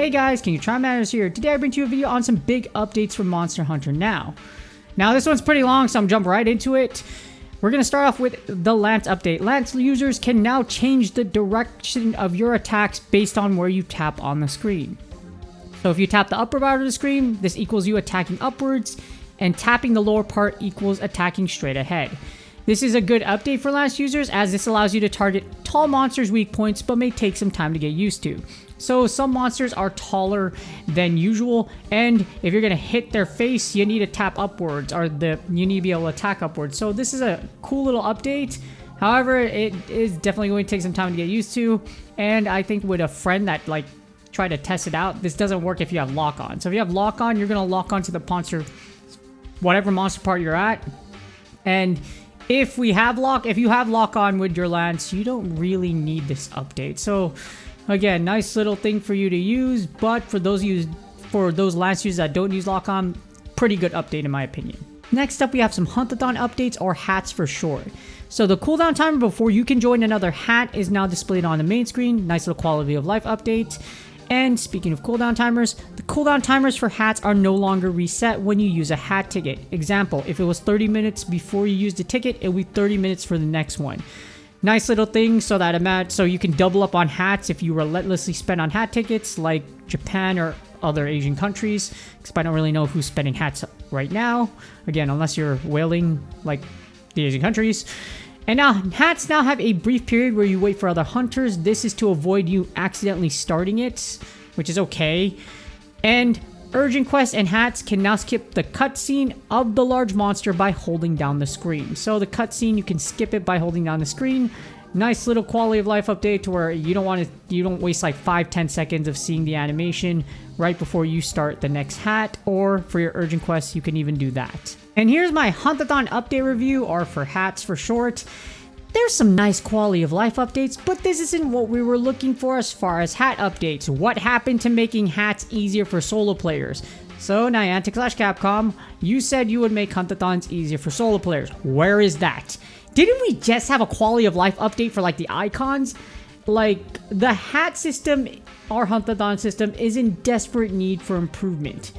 Hey guys, King of Try Matters here. Today I bring to you a video on some big updates for Monster Hunter Now. Now this one's pretty long, so I'm jump right into it. We're going to start off with the Lance update. Lance users can now change the direction of your attacks based on where you tap on the screen. So if you tap the upper part of the screen, this equals you attacking upwards, and tapping the lower part equals attacking straight ahead. This is a good update for Lance users, as this allows you to target tall monsters' weak points, but may take some time to get used to. So some monsters are taller than usual, and if you're going to hit their face, you need to tap upwards, or you need to be able to attack upwards. So this is a cool little update. However, it is definitely going to take some time to get used to, and I think with a friend that try to test it out, this doesn't work if you have lock on. So if you have lock on, you're going to lock onto the monster, whatever monster part you're at, and if you have lock on with your Lance, you don't really need this update. So again, nice little thing for you to use, but for those Lance users that don't use lock on, pretty good update in my opinion. Next up, we have some Hunt-a-thon updates, or hats for short. So the cooldown timer before you can join another hat is now displayed on the main screen. Nice little quality of life update. And speaking of cooldown timers, the cooldown timers for hats are no longer reset when you use a hat ticket. Example, if it was 30 minutes before you used the ticket, it will be 30 minutes for the next one. Nice little thing so you can double up on hats if you relentlessly spend on hat tickets like Japan or other Asian countries, because I don't really know who's spending hats right now. Again, unless you're whaling like the Asian countries. And now, hats now have a brief period where you wait for other hunters. This is to avoid you accidentally starting it, which is okay. And urgent quests and hats can now skip the cutscene of the large monster by holding down the screen. So the cutscene, you can skip it by holding down the screen. Nice little quality of life update to where you don't waste like 5-10 seconds of seeing the animation right before you start the next hat, or for your urgent quests, you can even do that. And here's my Hunt-a-thon update review, or for hats for short. There's some nice quality of life updates, but this isn't what we were looking for as far as hat updates. What happened to making hats easier for solo players? So Niantic/Capcom, you said you would make Hunt-a-thons easier for solo players. Where is that? Didn't we just have a quality of life update for the icons? The hat system, our Hunt-a-thon system, is in desperate need for improvement.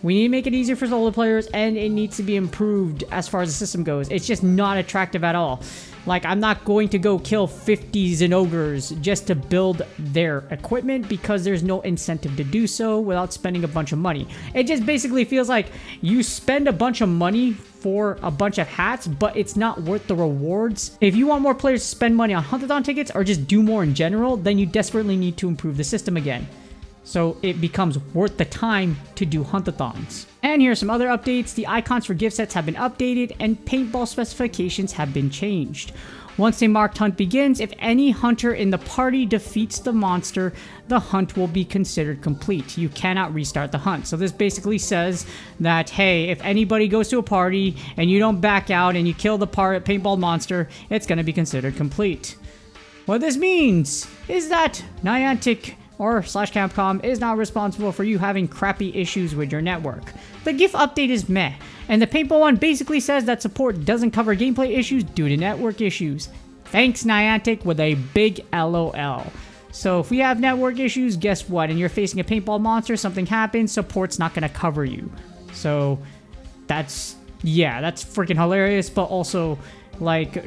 We need to make it easier for solo players, and it needs to be improved as far as the system goes. It's just not attractive at all. I'm not going to go kill 50 Zenogres just to build their equipment, because there's no incentive to do so without spending a bunch of money. It just basically feels like you spend a bunch of money for a bunch of hats, but it's not worth the rewards. If you want more players to spend money on Hunt-a-thon tickets, or just do more in general, then you desperately need to improve the system again, so it becomes worth the time to do Hunt-a-thons. And here are some other updates. The icons for gift sets have been updated, and paintball specifications have been changed. Once a marked hunt begins, if any hunter in the party defeats the monster, the hunt will be considered complete. You cannot restart the hunt. So this basically says that, hey, if anybody goes to a party and you don't back out and you kill the paintball monster, it's going to be considered complete. What this means is that Niantic /Capcom is not responsible for you having crappy issues with your network. The GIF update is meh, and the paintball one basically says that support doesn't cover gameplay issues due to network issues. Thanks Niantic, with a big LOL. So if we have network issues, guess what? And you're facing a paintball monster, something happens, support's not going to cover you. So that's freaking hilarious, but also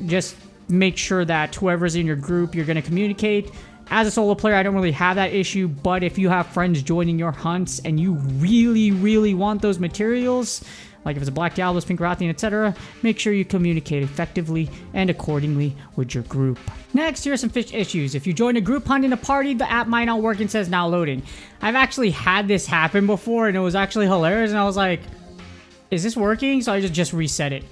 just make sure that whoever's in your group, you're going to communicate. As a solo player, I don't really have that issue, but if you have friends joining your hunts and you really, really want those materials, like if it's a Black Diablos, Pink Rathian, etc., make sure you communicate effectively and accordingly with your group. Next, here are some fish issues. If you join a group hunt in a party, the app might not work and says now loading. I've actually had this happen before, and it was actually hilarious, and I was like, is this working? So I just reset it.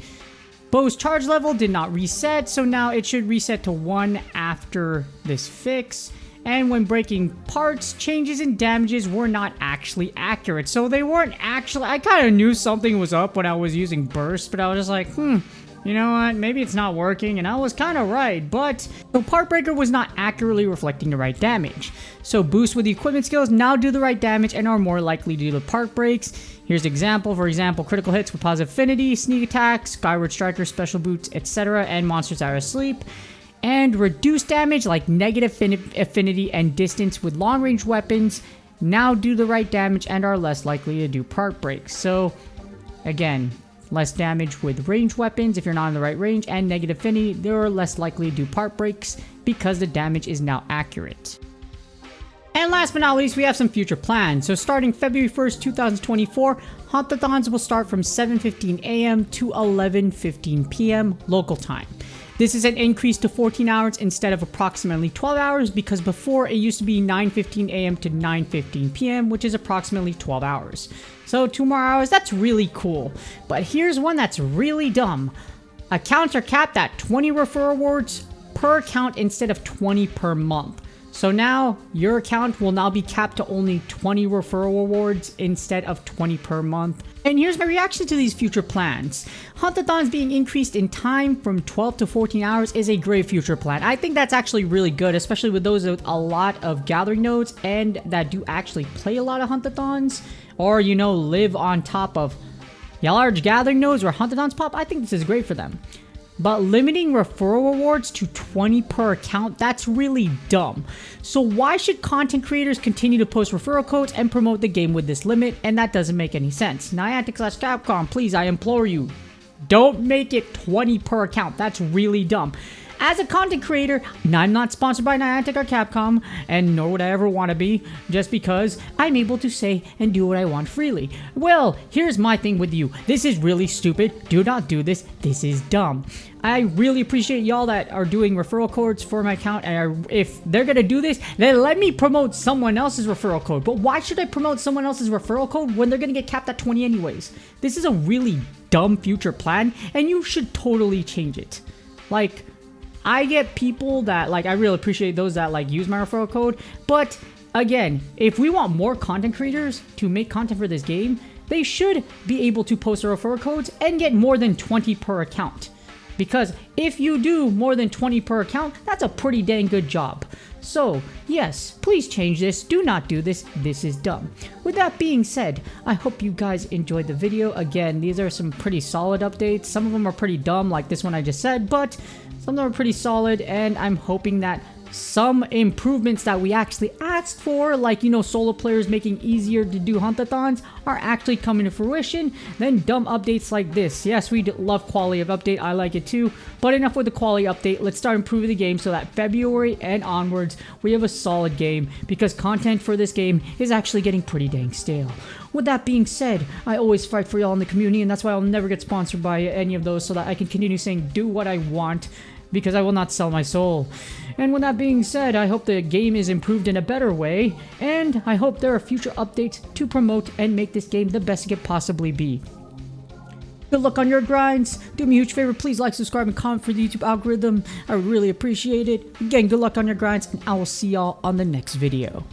Bow's charge level did not reset, so now it should reset to 1 after this fix. And when breaking parts, changes in damages were not actually accurate. So they weren't actually... I kind of knew something was up when I was using burst, but I was just like, you know what, maybe it's not working, and I was kind of right, but the part breaker was not accurately reflecting the right damage. So boosts with the equipment skills now do the right damage and are more likely to do the part breaks. Here's an example. For example, critical hits with positive affinity, sneak attacks, skyward striker, special boots, etc., and monsters that are asleep. And reduced damage like negative affinity and distance with long-range weapons now do the right damage and are less likely to do part breaks. So again, less damage with ranged weapons if you're not in the right range, and negative affinity, they're less likely to do part breaks because the damage is now accurate. And last but not least, we have some future plans. So starting February 1st, 2024, Hunt-a-thons will start from 7:15 a.m. to 11:15 p.m. local time. This is an increase to 14 hours instead of approximately 12 hours because before it used to be 9:15 a.m. to 9:15 p.m., which is approximately 12 hours. So 2 more hours, that's really cool. But here's one that's really dumb. Accounts are capped at 20 referral rewards per account instead of 20 per month. So now your account will now be capped to only 20 referral rewards instead of 20 per month. And here's my reaction to these future plans. Hunt-a-thons being increased in time from 12 to 14 hours is a great future plan. I think that's actually really good, especially with those with a lot of gathering nodes and that do actually play a lot of Hunt-a-thons, or live on top of large gathering nodes where Hunt-a-thons pop. I think this is great for them. But limiting referral rewards to 20 per account, that's really dumb. So why should content creators continue to post referral codes and promote the game with this limit? And that doesn't make any sense. Niantic/Capcom, please, I implore you, don't make it 20 per account. That's really dumb. As a content creator, I'm not sponsored by Niantic or Capcom, and nor would I ever want to be, just because I'm able to say and do what I want freely. Well, here's my thing with you. This is really stupid. Do not do this. This is dumb. I really appreciate y'all that are doing referral codes for my account, and if they're gonna do this, then let me promote someone else's referral code. But why should I promote someone else's referral code when they're gonna get capped at 20 anyways? This is a really dumb future plan, and you should totally change it. Like, I get people that, I really appreciate those that, use my referral code. But, again, if we want more content creators to make content for this game, they should be able to post their referral codes and get more than 20 per account. Because if you do more than 20 per account, that's a pretty dang good job. So, yes, please change this. Do not do this. This is dumb. With that being said, I hope you guys enjoyed the video. Again, these are some pretty solid updates. Some of them are pretty dumb, like this one I just said, but some of them are pretty solid, and I'm hoping that some improvements that we actually asked for, like, solo players making easier to do Hunt-a-thons, are actually coming to fruition. Then dumb updates like this. Yes, we love quality of update. I like it too. But enough with the quality update. Let's start improving the game so that February and onwards, we have a solid game, because content for this game is actually getting pretty dang stale. With that being said, I always fight for y'all in the community, and that's why I'll never get sponsored by any of those, so that I can continue saying do what I want, because I will not sell my soul. And with that being said, I hope the game is improved in a better way, and I hope there are future updates to promote and make this game the best it could possibly be. Good luck on your grinds. Do me a huge favor, please like, subscribe, and comment for the YouTube algorithm. I really appreciate it. Again, good luck on your grinds, and I will see y'all on the next video.